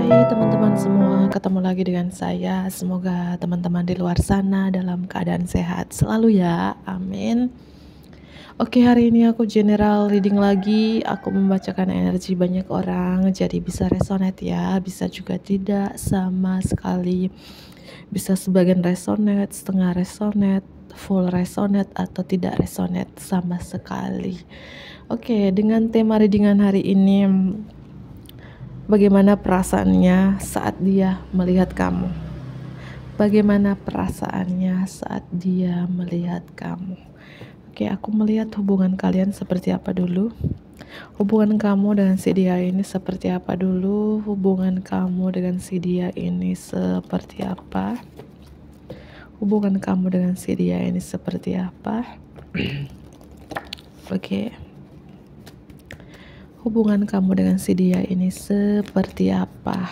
Hai teman-teman semua, ketemu lagi dengan saya. Semoga teman-teman di luar sana dalam keadaan sehat selalu ya, amin. Oke, hari ini aku general reading lagi. Aku membacakan energi banyak orang, jadi bisa resonate ya, bisa juga tidak sama sekali. Bisa sebagian resonate, setengah resonate, full resonate, atau tidak resonate sama sekali. Oke, dengan tema readingan hari ini, bagaimana perasaannya saat dia melihat kamu? Bagaimana perasaannya saat dia melihat kamu? Oke, aku melihat hubungan kalian seperti apa dulu. Hubungan kamu dengan si dia ini seperti apa dulu? Hubungan kamu dengan si dia ini seperti apa? Hubungan kamu dengan si dia ini seperti apa? Oke. Hubungan kamu dengan si dia ini seperti apa?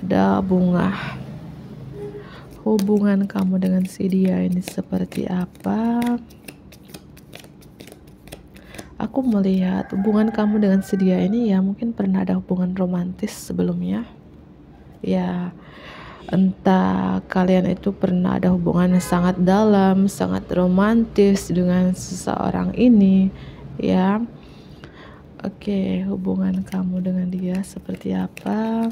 Ada bunga. Hubungan kamu dengan si dia ini seperti apa? Aku melihat hubungan kamu dengan si dia ini ya mungkin pernah ada hubungan romantis sebelumnya. Ya, entah kalian itu pernah ada hubungan yang sangat dalam, sangat romantis dengan seseorang ini, ya. Oke, hubungan kamu dengan dia seperti apa?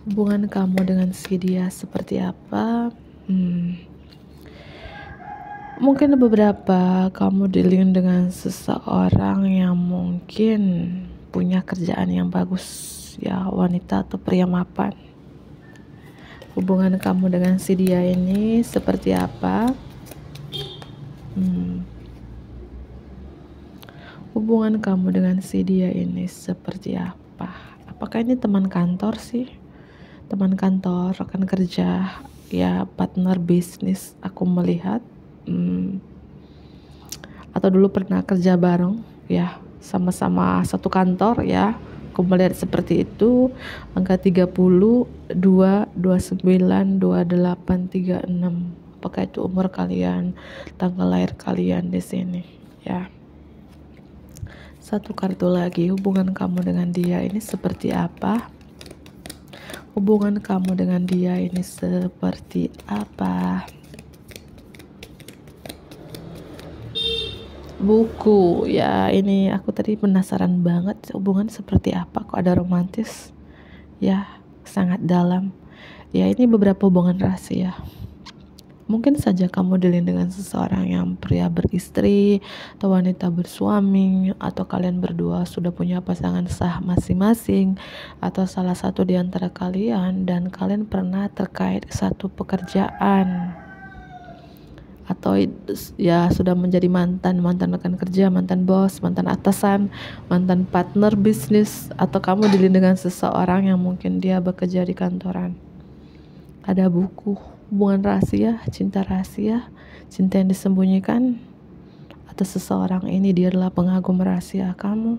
Hubungan kamu dengan si dia seperti apa? Mungkin beberapa kamu dealing dengan seseorang yang mungkin punya kerjaan yang bagus, ya, wanita atau pria mapan. Hubungan kamu dengan si dia ini seperti apa? Hubungan kamu dengan si dia ini seperti apa? Apakah ini teman kantor sih? Teman kantor, rekan kerja, ya, partner bisnis aku melihat. Atau dulu pernah kerja bareng, ya, sama-sama satu kantor, ya. Aku melihat seperti itu. Angka 30, 2, 29, 28, 36. Apakah itu umur kalian, tanggal lahir kalian di sini, ya. Satu kartu lagi, hubungan kamu dengan dia ini seperti apa? Hubungan kamu dengan dia ini seperti apa? Buku, ya, ini aku tadi penasaran banget hubungan seperti apa, kok ada romantis, ya, sangat dalam. Ya, ini beberapa hubungan rahasia. Mungkin saja kamu dealing dengan seseorang yang pria beristri atau wanita bersuami, atau kalian berdua sudah punya pasangan sah masing-masing, atau salah satu di antara kalian dan kalian pernah terkait satu pekerjaan, atau ya sudah menjadi mantan rekan kerja, mantan bos, mantan atasan, mantan partner bisnis, atau kamu dealing dengan seseorang yang mungkin dia bekerja di kantoran. Ada buku, hubungan rahasia, cinta yang disembunyikan, atau seseorang ini dia adalah pengagum rahasia kamu,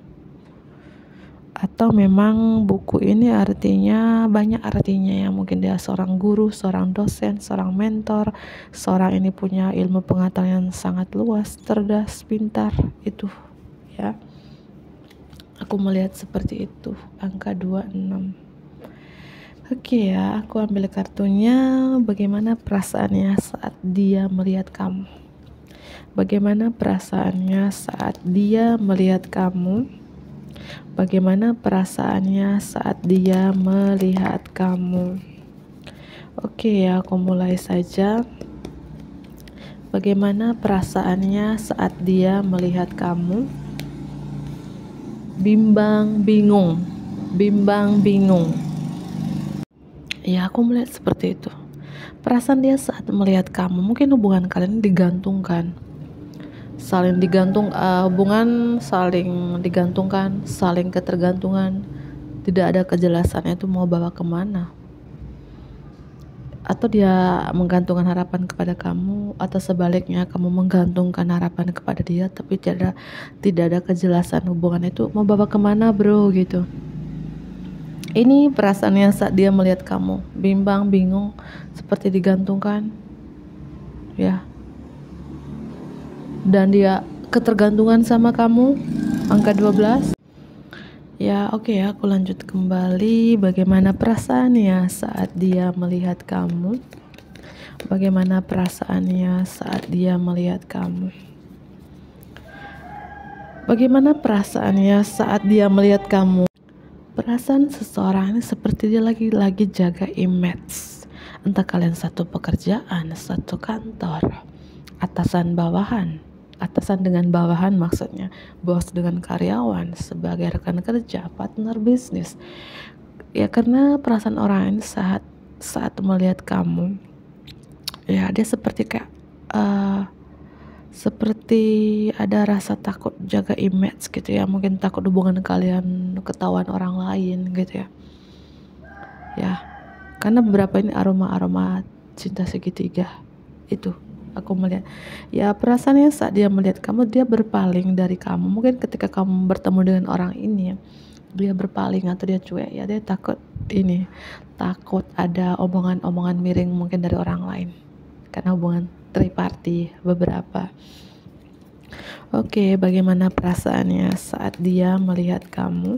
atau memang buku ini artinya banyak artinya, ya. Mungkin dia seorang guru, seorang dosen, seorang mentor, seorang ini punya ilmu pengetahuan yang sangat luas, cerdas, pintar, itu, ya. Aku melihat seperti itu, angka 26. Oke, ya, aku ambil kartunya. Bagaimana perasaannya saat dia melihat kamu? Bagaimana perasaannya saat dia melihat kamu? Bagaimana perasaannya saat dia melihat kamu? Oke, ya, aku mulai saja. Bagaimana perasaannya saat dia melihat kamu? Bimbang, bingung. Ya, aku melihat seperti itu. Perasaan dia saat melihat kamu, mungkin hubungan kalian digantungkan, hubungan saling digantungkan, saling ketergantungan, tidak ada kejelasannya itu mau bawa kemana. Atau dia menggantungkan harapan kepada kamu, atau sebaliknya kamu menggantungkan harapan kepada dia, tapi tidak ada kejelasan hubungan itu mau bawa kemana, bro, gitu. Ini perasaannya saat dia melihat kamu, bimbang, bingung, seperti digantungkan, ya. Dan dia ketergantungan sama kamu, angka 12. Ya, oke ya, aku lanjut kembali. Bagaimana perasaannya saat dia melihat kamu? Bagaimana perasaannya saat dia melihat kamu? Bagaimana perasaannya saat dia melihat kamu? Perasaan seseorang ini seperti dia lagi jaga image. Entah kalian satu pekerjaan, satu kantor, atasan bawahan, atasan dengan bawahan maksudnya, bos dengan karyawan, sebagai rekan kerja, partner bisnis. Ya karena perasaan orang ini saat melihat kamu, ya dia seperti kayak seperti ada rasa takut jaga image gitu ya, mungkin takut hubungan kalian ketahuan orang lain gitu ya. Ya, karena beberapa ini aroma cinta segitiga itu aku melihat. Ya perasaannya saat dia melihat kamu, dia berpaling dari kamu. Mungkin ketika kamu bertemu dengan orang ini, dia berpaling atau dia cuek ya, dia takut ada omongan-omongan miring mungkin dari orang lain karena hubungan triparty beberapa. Oke, bagaimana perasaannya saat dia melihat kamu?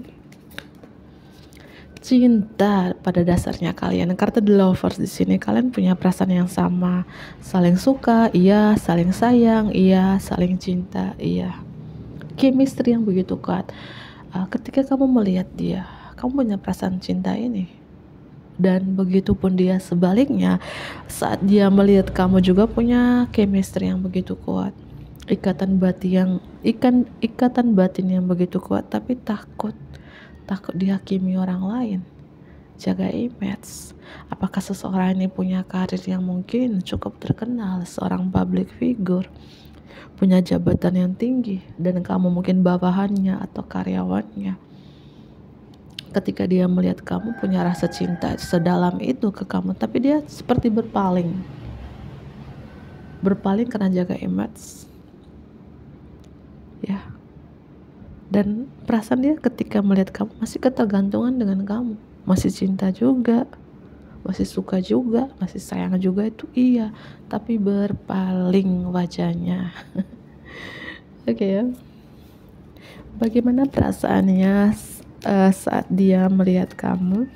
Cinta pada dasarnya kalian, karena the lovers di sini kalian punya perasaan yang sama, saling suka, iya, saling sayang, iya, saling cinta, iya. Chemistry yang begitu kuat. Ketika kamu melihat dia, kamu punya perasaan cinta ini. Dan begitupun pun dia sebaliknya, saat dia melihat kamu juga punya chemistry yang begitu kuat, ikatan batin yang begitu kuat, tapi takut dihakimi orang lain, jaga image. Apakah seseorang ini punya karir yang mungkin cukup terkenal, seorang public figure, punya jabatan yang tinggi, dan kamu mungkin bawahannya atau karyawannya. Ketika dia melihat kamu punya rasa cinta sedalam itu ke kamu, tapi dia seperti berpaling karena jaga image ya. Dan perasaan dia ketika melihat kamu masih ketergantungan dengan kamu, masih cinta juga, masih suka juga, masih sayang juga, itu iya, tapi berpaling wajahnya. Oke ya. Bagaimana perasaannya saat dia melihat kamu?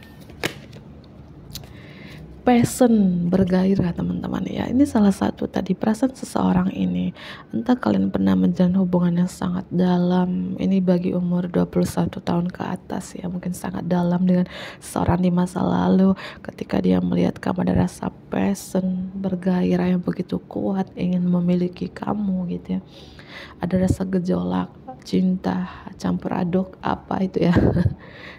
Passion, bergairah teman-teman ya. Ini salah satu tadi perasaan seseorang ini. Entah kalian pernah menjalin hubungan yang sangat dalam. Ini bagi umur 21 tahun ke atas ya, mungkin sangat dalam dengan seorang di masa lalu. Ketika dia melihat kamu ada rasa passion, bergairah yang begitu kuat, ingin memiliki kamu gitu ya. Ada rasa gejolak, cinta campur aduk apa itu ya.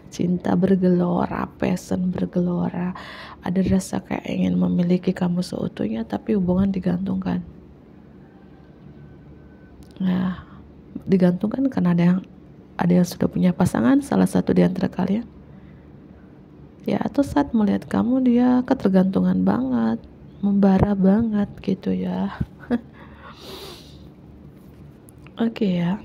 Cinta bergelora, passion bergelora, ada rasa kayak ingin memiliki kamu seutuhnya, tapi hubungan digantungkan. Nah, digantungkan karena ada yang sudah punya pasangan, salah satu di antara kalian. Ya, atau saat melihat kamu dia ketergantungan banget, membara banget gitu ya. Oke ya.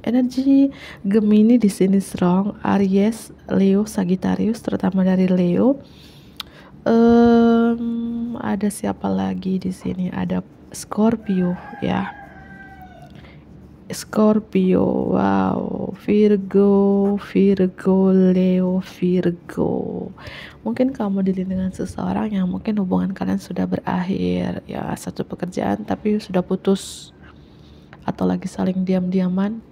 Energi Gemini di sini strong, Aries, Leo, Sagittarius, terutama dari Leo. Ada siapa lagi di sini? Ada Scorpio ya. Scorpio, wow, Virgo, Leo, Virgo. Mungkin kamu dilihat dengan seseorang yang mungkin hubungan kalian sudah berakhir ya, satu pekerjaan tapi sudah putus, atau lagi saling diam-diaman,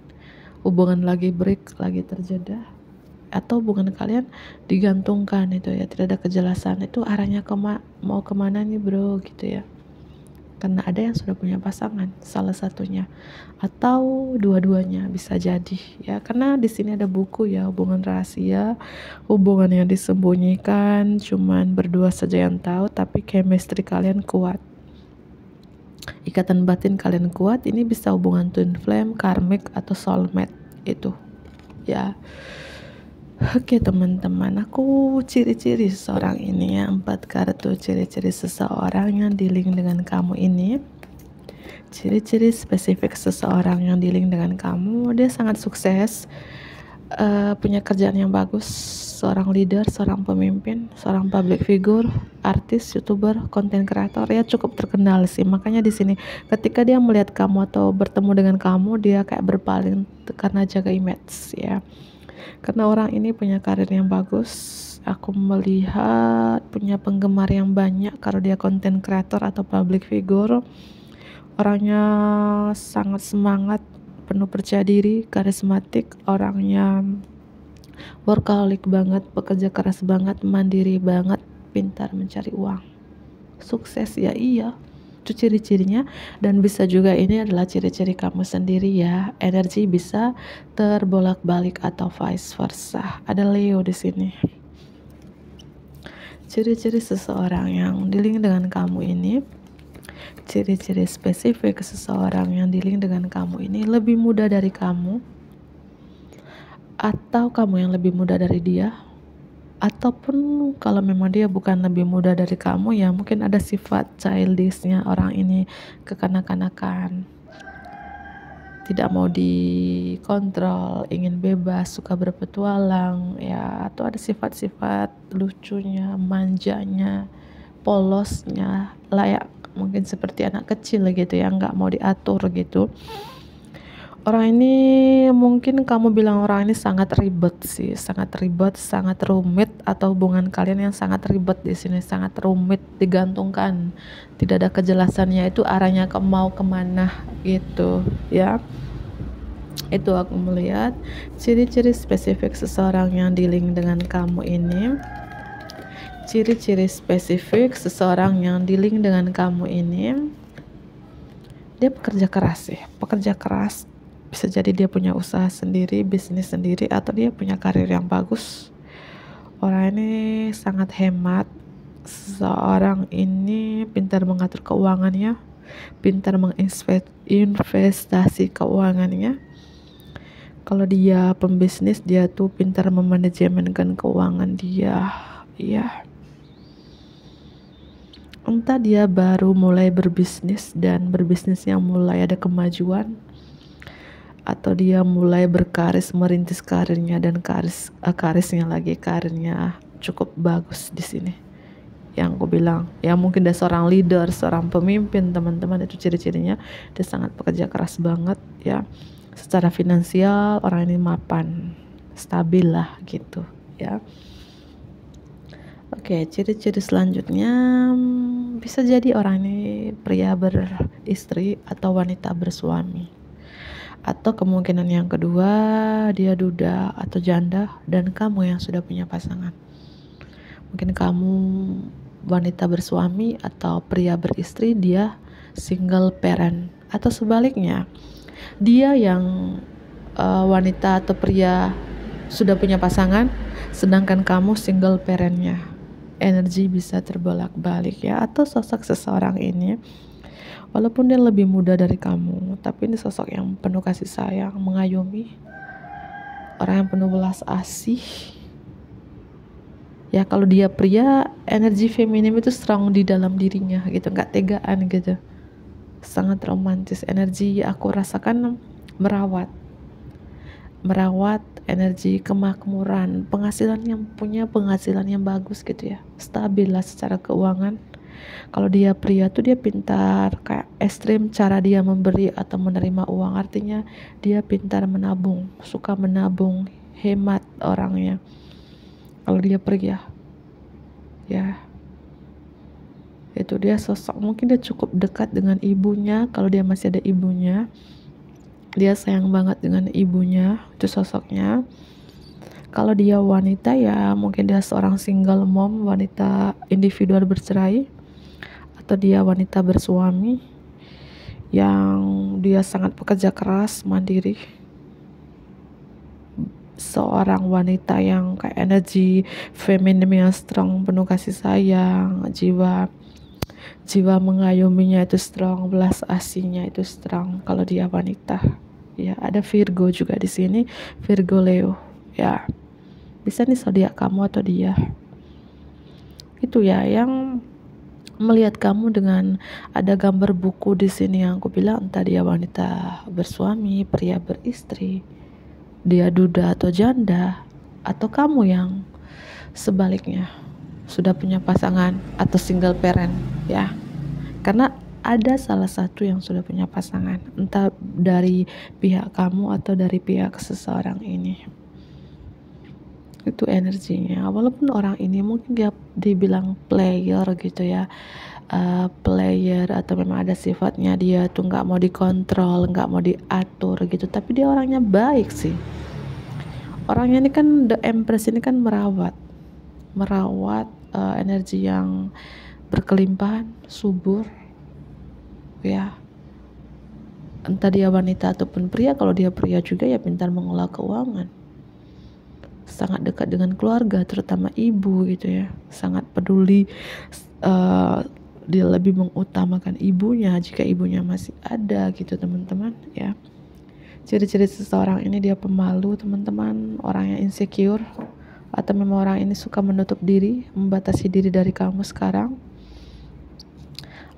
hubungan lagi break, lagi terjeda, atau hubungan kalian digantungkan itu ya, tidak ada kejelasan itu arahnya mau kemana nih bro gitu ya. Karena ada yang sudah punya pasangan, salah satunya atau dua-duanya bisa jadi ya, karena di sini ada buku ya, hubungan rahasia, hubungan yang disembunyikan, cuman berdua saja yang tahu, tapi chemistry kalian kuat, ikatan batin kalian kuat. Ini bisa hubungan twin flame, karmic, atau soulmate itu ya. Oke teman-teman, aku ciri-ciri seseorang ini ya, 4 kartu ciri-ciri seseorang yang di-link dengan kamu ini. Ciri-ciri spesifik seseorang yang di-link dengan kamu, dia sangat sukses, punya kerjaan yang bagus, seorang leader, seorang pemimpin, seorang public figure, artis, youtuber, konten kreator, ya cukup terkenal sih. Makanya di sini ketika dia melihat kamu atau bertemu dengan kamu, dia kayak berpaling karena jaga image ya. Karena orang ini punya karir yang bagus. Aku melihat punya penggemar yang banyak kalau dia konten kreator atau public figure. Orangnya sangat semangat, penuh percaya diri, karismatik, orangnya workaholic banget, pekerja keras banget, mandiri banget, pintar mencari uang, sukses ya. Iya, itu ciri-cirinya. Dan bisa juga ini adalah ciri-ciri kamu sendiri ya, energi bisa terbolak-balik atau vice versa. Ada Leo di sini. Ciri-ciri seseorang yang dealing dengan kamu ini, ciri-ciri spesifik seseorang yang dealing dengan kamu ini lebih muda dari kamu, atau kamu yang lebih muda dari dia, ataupun kalau memang dia bukan lebih muda dari kamu, ya mungkin ada sifat childishnya orang ini, kekanak-kanakan, tidak mau dikontrol, ingin bebas, suka berpetualang ya, atau ada sifat-sifat lucunya, manjanya, polosnya, layak mungkin seperti anak kecil gitu ya, nggak mau diatur gitu. Orang ini mungkin kamu bilang orang ini sangat ribet sih, sangat ribet, sangat rumit, atau hubungan kalian yang sangat ribet di sini, sangat rumit, digantungkan, tidak ada kejelasannya itu arahnya mau kemana gitu ya. Itu aku melihat ciri-ciri spesifik seseorang yang dealing dengan kamu ini. Ciri-ciri spesifik seseorang yang dealing dengan kamu ini, dia pekerja keras sih, pekerja keras. Bisa jadi dia punya usaha sendiri, bisnis sendiri, atau dia punya karir yang bagus. Orang ini sangat hemat. Seorang ini pintar mengatur keuangannya, pintar menginvestasi keuangannya. Kalau dia pembisnis, dia tuh pintar memanajemenkan keuangan dia. Ya, entah dia baru mulai berbisnis dan berbisnis yang mulai ada kemajuan, atau dia mulai berkarir, merintis karirnya dan karirnya cukup bagus di sini. Yang aku bilang, ya mungkin dia seorang leader, seorang pemimpin, teman-teman, itu ciri-cirinya dia sangat pekerja keras banget ya. Secara finansial orang ini mapan, stabil lah gitu ya. Oke, ciri-ciri selanjutnya bisa jadi orang ini pria beristri atau wanita bersuami. Atau kemungkinan yang kedua, dia duda atau janda dan kamu yang sudah punya pasangan. Mungkin kamu wanita bersuami atau pria beristri, dia single parent. Atau sebaliknya, dia yang wanita atau pria sudah punya pasangan, sedangkan kamu single parentnya. Energi bisa terbolak-balik ya. Atau sosok seseorang ini, walaupun dia lebih muda dari kamu, tapi ini sosok yang penuh kasih sayang, mengayomi, orang yang penuh belas asih. Ya kalau dia pria, energi feminim itu strong di dalam dirinya gitu, nggak tegaan gitu. Sangat romantis, energi aku rasakan merawat energi kemakmuran, punya penghasilan yang bagus gitu ya, stabil lah secara keuangan. Kalau dia pria tuh dia pintar, kayak ekstrim cara dia memberi atau menerima uang. Artinya dia pintar menabung, suka menabung, hemat orangnya. Kalau dia pria ya, itu dia sosok, mungkin dia cukup dekat dengan ibunya. Kalau dia masih ada ibunya, dia sayang banget dengan ibunya, itu sosoknya. Kalau dia wanita ya mungkin dia seorang single mom, wanita individual bercerai, atau dia wanita bersuami yang dia sangat pekerja keras, mandiri. Seorang wanita yang kayak energi feminim yang strong, penuh kasih sayang, jiwa mengayominya itu strong, belas asihnya itu strong. Kalau dia wanita ya, ada Virgo juga di sini, Virgo Leo ya, bisa nih zodiak kamu atau dia itu ya, yang melihat kamu dengan ada gambar buku di sini yang aku bilang, entah dia wanita bersuami, pria beristri, dia duda atau janda, atau kamu yang sebaliknya sudah punya pasangan atau single parent ya. Karena ada salah satu yang sudah punya pasangan, entah dari pihak kamu atau dari pihak seseorang ini. Itu energinya. Walaupun orang ini mungkin dia dibilang player gitu ya, player atau memang ada sifatnya dia tuh nggak mau dikontrol, nggak mau diatur gitu, tapi dia orangnya baik sih. Orangnya ini kan The Empress ini kan merawat energi yang berkelimpahan, subur ya. Entah dia wanita ataupun pria. Kalau dia pria juga ya pintar mengelola keuangan, sangat dekat dengan keluarga, terutama ibu gitu ya, sangat peduli. Dia lebih mengutamakan ibunya jika ibunya masih ada gitu teman-teman ya. Ciri-ciri seseorang ini dia pemalu teman-teman, orang yang insecure, atau memang orang ini suka menutup diri, membatasi diri dari kamu sekarang,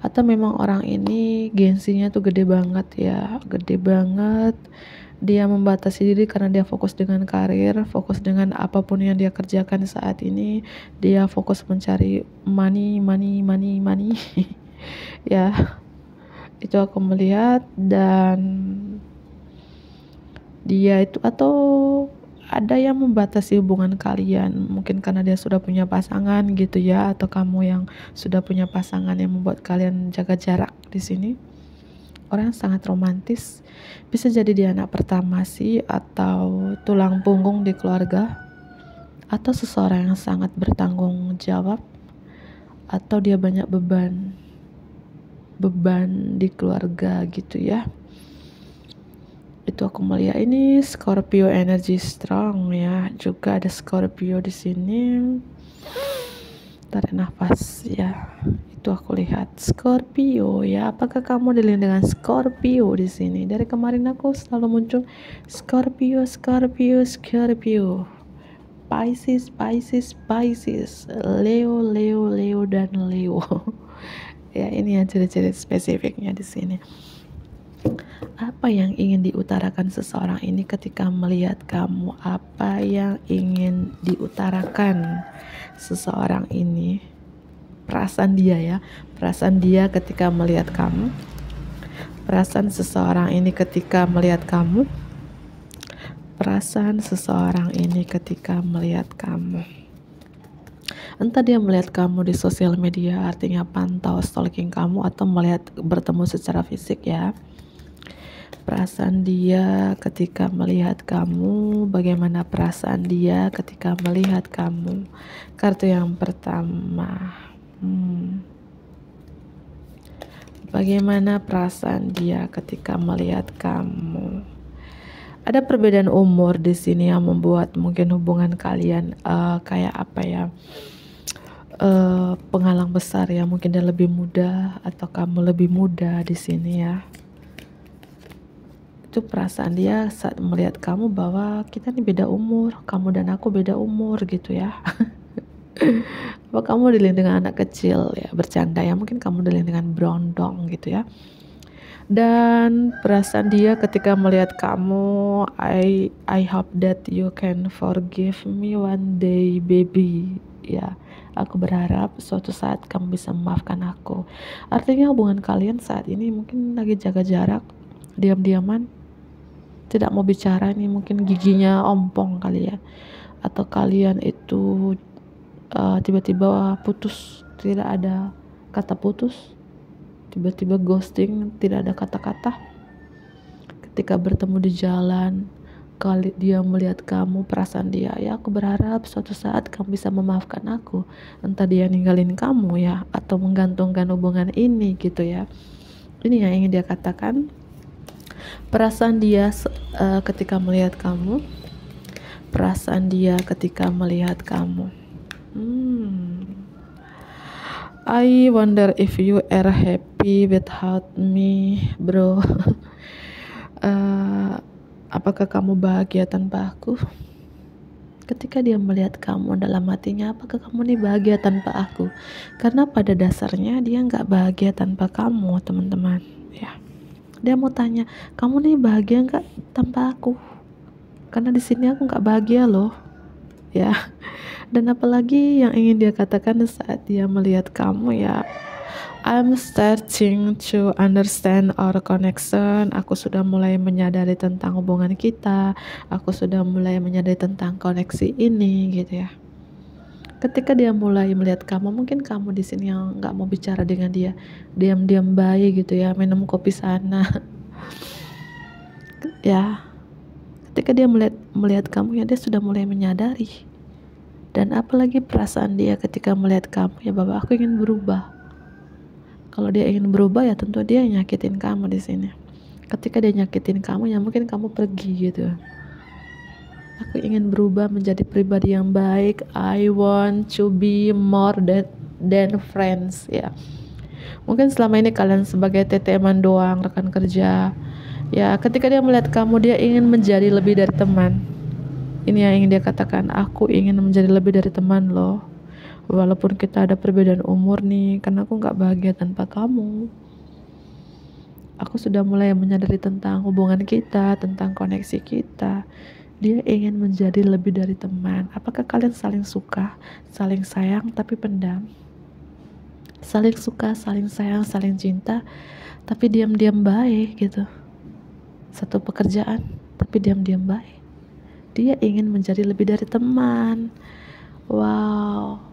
atau memang orang ini gengsinya tuh gede banget ya, gede banget. Dia membatasi diri karena dia fokus dengan karir, fokus dengan apapun yang dia kerjakan saat ini. Dia fokus mencari money ya, itu aku melihat. Dan dia itu, atau ada yang membatasi hubungan kalian, mungkin karena dia sudah punya pasangan gitu ya, atau kamu yang sudah punya pasangan yang membuat kalian jaga jarak di sini. Orang yang sangat romantis, bisa jadi dia anak pertama sih, atau tulang punggung di keluarga, atau seseorang yang sangat bertanggung jawab, atau dia banyak beban di keluarga gitu ya. Itu aku melihat ini Scorpio energy strong ya. Juga ada Scorpio di sini. Tarik nafas ya. Itu aku lihat Scorpio ya. Apakah kamu dilihat dengan Scorpio di sini? Dari kemarin aku selalu muncul Scorpio, Pisces, Leo dan Leo. Ya, ini yang ciri-ciri spesifiknya di sini. Apa yang ingin diutarakan seseorang ini ketika melihat kamu? Apa yang ingin diutarakan seseorang ini? Perasaan dia ya, perasaan dia ketika melihat kamu, perasaan seseorang ini ketika melihat kamu, perasaan seseorang ini ketika melihat kamu. Entah dia melihat kamu di sosial media, artinya pantau stalking kamu, atau melihat bertemu secara fisik ya. Perasaan dia ketika melihat kamu, bagaimana perasaan dia ketika melihat kamu? Kartu yang pertama, bagaimana perasaan dia ketika melihat kamu? Ada perbedaan umur di sini yang membuat mungkin hubungan kalian kayak apa ya? Penghalang besar ya, mungkin dia lebih muda atau kamu lebih muda di sini ya. Itu perasaan dia saat melihat kamu, bahwa kita nih beda umur, kamu dan aku beda umur gitu ya. Apa kamu dilihat dengan anak kecil ya, bercanda ya, mungkin kamu dilihat dengan berondong gitu ya. Dan perasaan dia ketika melihat kamu, I hope that you can forgive me one day baby ya. Aku berharap suatu saat kamu bisa memaafkan aku. Artinya hubungan kalian saat ini mungkin lagi jaga jarak, diam-diaman, tidak mau bicara, ini mungkin giginya ompong kali ya, atau kalian itu tiba-tiba putus, tidak ada kata putus, tiba-tiba ghosting, tidak ada kata-kata. Ketika bertemu di jalan, kali dia melihat kamu, perasaan dia, ya aku berharap suatu saat kamu bisa memaafkan aku. Entah dia ninggalin kamu ya, atau menggantungkan hubungan ini gitu ya. Ini yang ingin dia katakan. Perasaan dia ketika melihat kamu, perasaan dia ketika melihat kamu. I wonder if you are happy without me, bro. Apakah kamu bahagia tanpa aku? Ketika dia melihat kamu, dalam hatinya, apakah kamu nih bahagia tanpa aku? Karena pada dasarnya dia nggak bahagia tanpa kamu, teman-teman ya. Dia mau tanya, kamu nih bahagia nggak tanpa aku? karena di sini aku nggak bahagia loh, ya. Dan apalagi yang ingin dia katakan saat dia melihat kamu, ya, I'm starting to understand our connection. Aku sudah mulai menyadari tentang hubungan kita. Aku sudah mulai menyadari tentang koneksi ini, gitu ya. Ketika dia mulai melihat kamu, mungkin kamu di sini yang nggak mau bicara dengan dia, diam-diam baik gitu ya, minum kopi sana, ya. Ketika dia melihat kamu, ya dia sudah mulai menyadari. Dan apalagi perasaan dia ketika melihat kamu, ya bahwa aku ingin berubah. Kalau dia ingin berubah, ya tentu dia nyakitin kamu di sini. Ketika dia nyakitin kamu, ya mungkin kamu pergi gitu. Aku ingin berubah menjadi pribadi yang baik. I want to be more than friends, ya. Mungkin selama ini kalian sebagai teman doang, rekan kerja. Ya, ketika dia melihat kamu, dia ingin menjadi lebih dari teman. Ini yang ingin dia katakan, aku ingin menjadi lebih dari teman loh. Walaupun kita ada perbedaan umur nih, karena aku gak bahagia tanpa kamu. Aku sudah mulai menyadari tentang hubungan kita, tentang koneksi kita. Dia ingin menjadi lebih dari teman. Apakah kalian saling suka, saling sayang, tapi pendam? Saling suka, saling sayang, saling cinta, tapi diam-diam baik gitu. Satu pekerjaan, tapi diam-diam baik. Dia ingin menjadi lebih dari teman. Wow.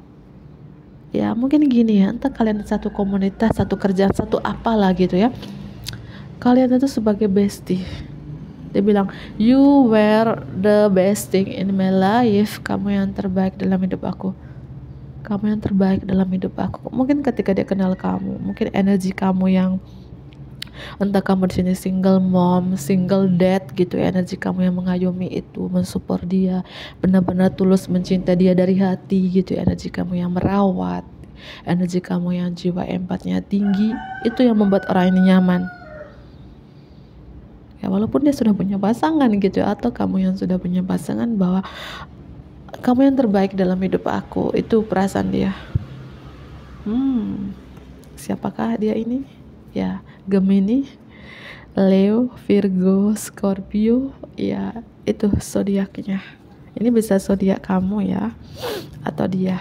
Ya mungkin gini ya, entah kalian satu komunitas, satu kerjaan, satu apalah gitu ya. Kalian itu sebagai bestie. Dia bilang, you were the best thing in my life. Kamu yang terbaik dalam hidup aku. Kamu yang terbaik dalam hidup aku. Mungkin ketika dia kenal kamu, mungkin energi kamu yang, entah kamu di sini single mom, single dad gitu, energi kamu yang mengayomi itu, mensupport dia, benar-benar tulus mencinta dia dari hati gitu, energi kamu yang merawat, energi kamu yang jiwa empatnya tinggi, itu yang membuat orang ini nyaman. Ya walaupun dia sudah punya pasangan gitu, atau kamu yang sudah punya pasangan, bahwa kamu yang terbaik dalam hidup aku, itu perasaan dia. Siapakah dia ini? Ya, Gemini, Leo, Virgo, Scorpio, ya itu zodiaknya. Ini bisa zodiak kamu ya, atau dia.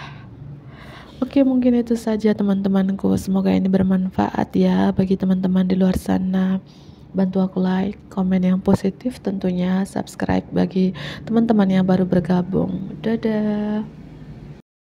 Oke, mungkin itu saja teman-temanku. Semoga ini bermanfaat ya bagi teman-teman di luar sana. Bantu aku like, komen yang positif tentunya, subscribe bagi teman-teman yang baru bergabung. Dadah.